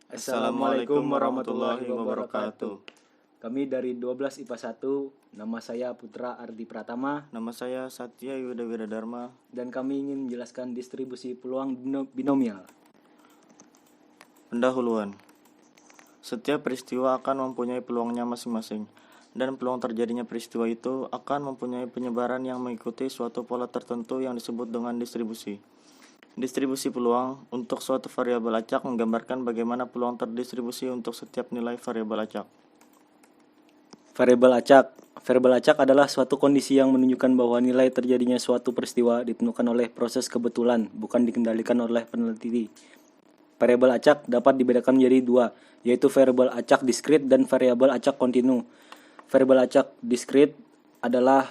Assalamualaikum warahmatullahi wabarakatuh. Kami dari 12 IPA 1, nama saya Putra Ardi Pratama, Nama saya Satya Yuda Wiradharma. dan kami ingin menjelaskan distribusi peluang binomial. Pendahuluan. Setiap peristiwa akan mempunyai peluangnya masing-masing, dan peluang terjadinya peristiwa itu akan mempunyai penyebaran yang mengikuti suatu pola tertentu yang disebut dengan distribusi. Distribusi peluang untuk suatu variabel acak menggambarkan bagaimana peluang terdistribusi untuk setiap nilai variabel acak. Variabel acak adalah suatu kondisi yang menunjukkan bahwa nilai terjadinya suatu peristiwa ditentukan oleh proses kebetulan, bukan dikendalikan oleh peneliti. Variabel acak dapat dibedakan menjadi dua, yaitu variabel acak diskrit dan variabel acak kontinu. Variabel acak diskrit adalah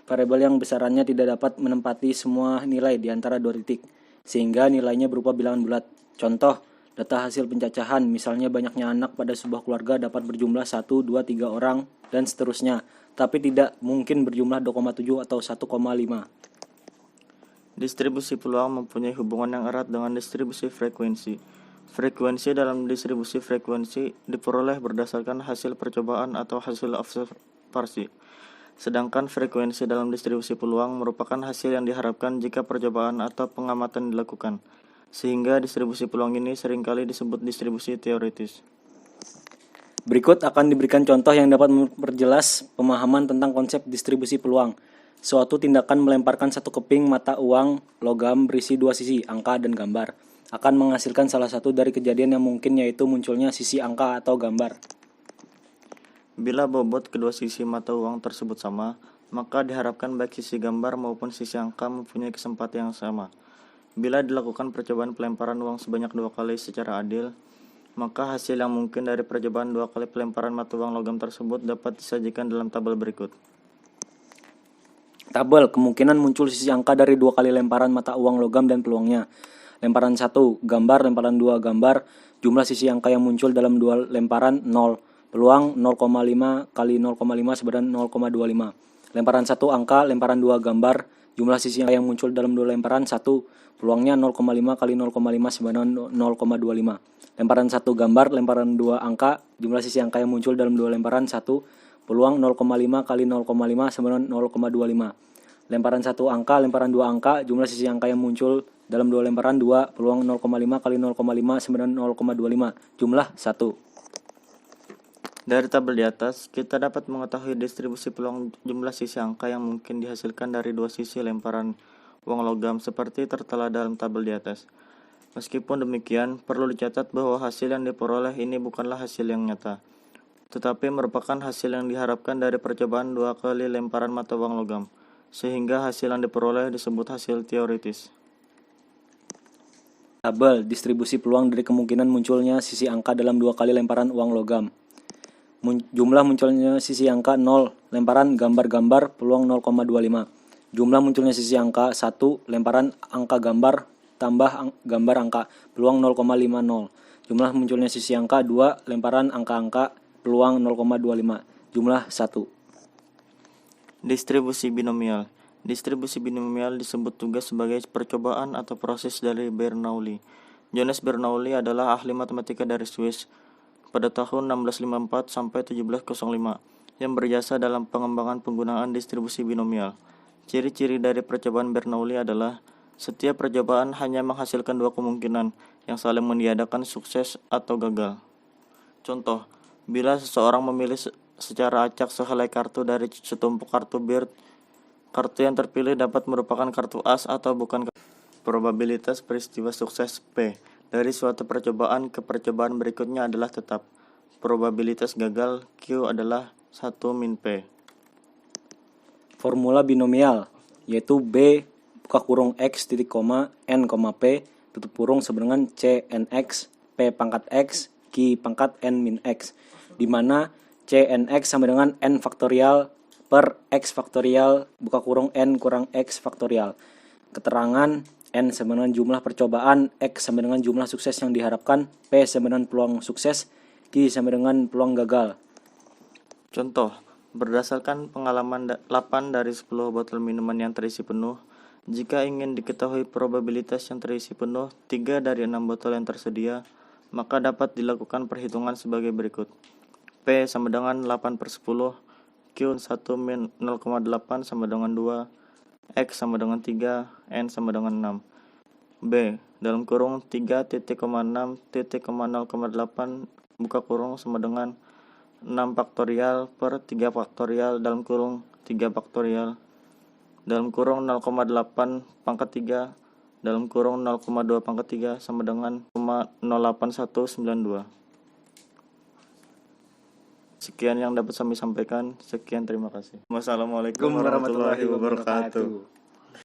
variabel yang besarannya tidak dapat menempati semua nilai di antara dua titik, sehingga nilainya berupa bilangan bulat. Contoh, data hasil pencacahan, misalnya banyaknya anak pada sebuah keluarga dapat berjumlah 1, 2, 3 orang, dan seterusnya, tapi tidak mungkin berjumlah 2,7 atau 1,5. Distribusi peluang mempunyai hubungan yang erat dengan distribusi frekuensi. Frekuensi dalam distribusi frekuensi diperoleh berdasarkan hasil percobaan atau hasil observasi. Sedangkan frekuensi dalam distribusi peluang merupakan hasil yang diharapkan jika percobaan atau pengamatan dilakukan. Sehingga distribusi peluang ini seringkali disebut distribusi teoritis. Berikut akan diberikan contoh yang dapat memperjelas pemahaman tentang konsep distribusi peluang. Suatu tindakan melemparkan satu keping mata uang logam berisi dua sisi, angka dan gambar, akan menghasilkan salah satu dari kejadian yang mungkin, yaitu munculnya sisi angka atau gambar. Bila bobot kedua sisi mata uang tersebut sama, maka diharapkan baik sisi gambar maupun sisi angka mempunyai kesempatan yang sama. Bila dilakukan percobaan pelemparan uang sebanyak 2 kali secara adil, maka hasil yang mungkin dari percobaan 2 kali pelemparan mata uang logam tersebut dapat disajikan dalam tabel berikut. Tabel kemungkinan muncul sisi angka dari 2 kali lemparan mata uang logam dan peluangnya. Lemparan 1 gambar, lemparan 2 gambar, jumlah sisi angka yang muncul dalam 2 lemparan 0. Peluang 0,5 kali 0,5 sebenarnya 0,25. Lemparan 1 angka, lemparan 2 gambar, jumlah sisi angka yang muncul dalam 2 lemparan 1. Peluangnya 0,5 kali 0,5 sebenarnya 0,25. Lemparan 1 gambar, lemparan 2 angka, jumlah sisi angka yang muncul dalam 2 lemparan 1. Peluang 0,5 kali 0,5 sebenarnya 0,25. Lemparan 1 angka, lemparan 2 angka, jumlah sisi angka yang muncul dalam 2 lemparan 2, peluang 0,5 kali 0,5 sebenarnya 0,25, jumlah 1. Dari tabel di atas, kita dapat mengetahui distribusi peluang jumlah sisi angka yang mungkin dihasilkan dari dua sisi lemparan uang logam seperti tertera dalam tabel di atas. Meskipun demikian, perlu dicatat bahwa hasil yang diperoleh ini bukanlah hasil yang nyata, tetapi merupakan hasil yang diharapkan dari percobaan 2 kali lemparan mata uang logam, sehingga hasil yang diperoleh disebut hasil teoritis. Tabel distribusi peluang dari kemungkinan munculnya sisi angka dalam 2 kali lemparan uang logam. Jumlah munculnya sisi angka 0, lemparan gambar-gambar, peluang 0,25. Jumlah munculnya sisi angka 1, lemparan angka gambar tambah gambar angka, peluang 0,50. Jumlah munculnya sisi angka 2, lemparan angka-angka, peluang 0,25. Jumlah 1. Distribusi binomial. Distribusi binomial disebut juga sebagai percobaan atau proses dari Bernoulli. Johannes Bernoulli adalah ahli matematika dari Swiss pada tahun 1654 sampai 1705 yang berjasa dalam pengembangan penggunaan distribusi binomial. Ciri-ciri dari percobaan Bernoulli adalah setiap percobaan hanya menghasilkan dua kemungkinan yang saling meniadakan sukses atau gagal. Contoh, bila seseorang memilih secara acak sehelai kartu dari setumpuk kartu bir, kartu yang terpilih dapat merupakan kartu as atau bukan. Probabilitas peristiwa sukses P dari suatu percobaan ke percobaan berikutnya adalah tetap. Probabilitas gagal Q adalah 1 min P. Formula binomial yaitu B buka kurung X titik koma N koma P tutup kurung sama dengan C N X P pangkat X Q pangkat N min X, di mana C N X sama dengan N faktorial per X faktorial buka kurung N kurang X faktorial. Keterangan N sama dengan jumlah percobaan, X sama dengan jumlah sukses yang diharapkan, P sama dengan peluang sukses, Q sama dengan peluang gagal. Contoh, berdasarkan pengalaman 8 dari 10 botol minuman yang terisi penuh, jika ingin diketahui probabilitas yang terisi penuh 3 dari 6 botol yang tersedia, maka dapat dilakukan perhitungan sebagai berikut. P sama dengan 8/10, Q 1 min 0,8 sama dengan 2, X sama dengan 3, N sama dengan 6. B dalam kurung 3.6.0,8 buka kurung sama dengan 6 faktorial per 3 faktorial dalam kurung 3 faktorial dalam kurung 0,8 pangkat 3 dalam kurung 0,2 pangkat 3 sama dengan 0,08192. Sekian yang dapat kami sampaikan. Sekian, terima kasih. Wassalamualaikum warahmatullahi wabarakatuh.